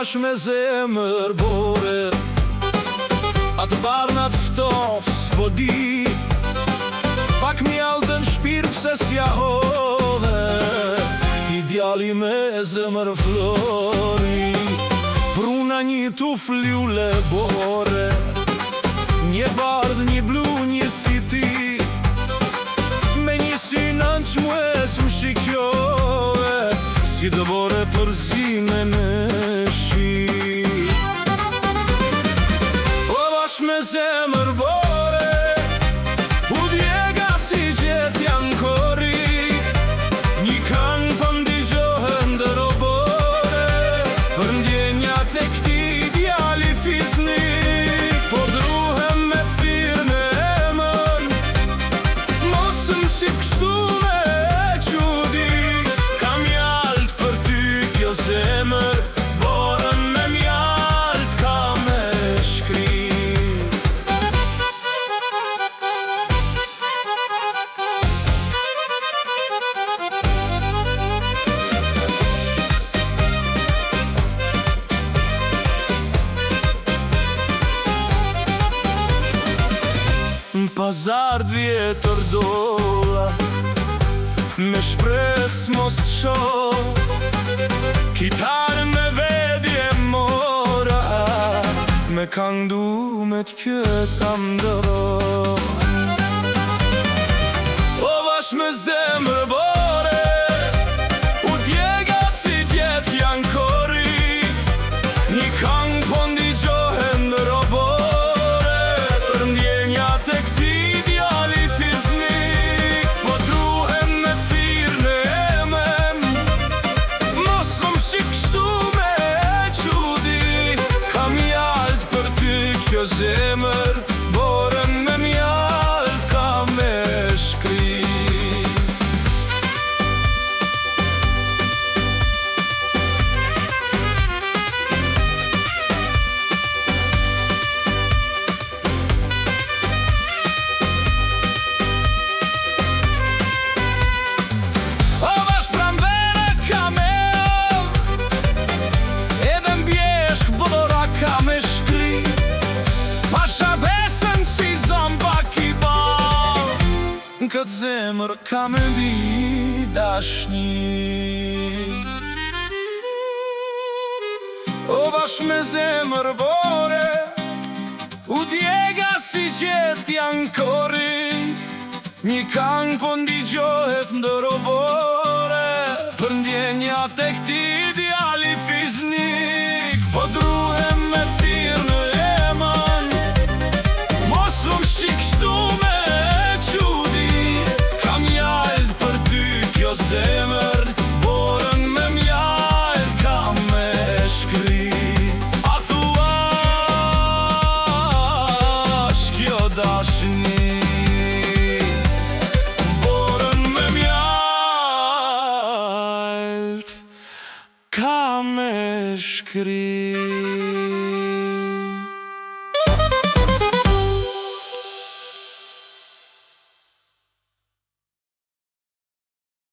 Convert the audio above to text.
bash me zemër bore, atë barnat ftof s'po di, pak mjallë të në shpirë pse s'ja hodhe, këti djali me zemër flori, pruna një tuflule bore, një bardh, një blu, një si ti, me një synan që mues më shikjove, si dëbore përzime në shi. O bash me zemër bore, u djega si gjet janë kori, një kanë pëm digjohen dë robore, për ndjenja te këti djali fisnik, po druhem me t'firë në emën, mos më shif kështu me qudi, kam mjalt për ty kjo zemër, borën me mjalt ka me shkri. Në pazar d'vjetër dola, me shpres mos t'shoh, kitarën me vedje mora, me këndu me t'pjeta mdo. O bash me zemër bore, u djega si gjet janë kori, një këng po ndigjohen dë robore, për ndjenja te këti djali fisnik, po druhem me thirë në emem, mos më shif kështu me qudi, kam mjalt për ty kjo zemër, borën me mjalt ka me shkri. O bash pranvere ka me ov, edhe mbjeshk bora ka me shkri, pasha besën si zomba ki bal, në këtë zemër ka me mbi dashni. O bash me zemër bore, u djega si gjet janë kori, një këng po ndigjohet ndë robore, për ndjenja te këti djali fisnik, po druhem me thirë në emën, mos më shik shtu me qudi, kam mjalt për ty kjo zemër, borën me mjalt ka me shkri. A thua shkjo dashni, borën me mjalt ka me shkri.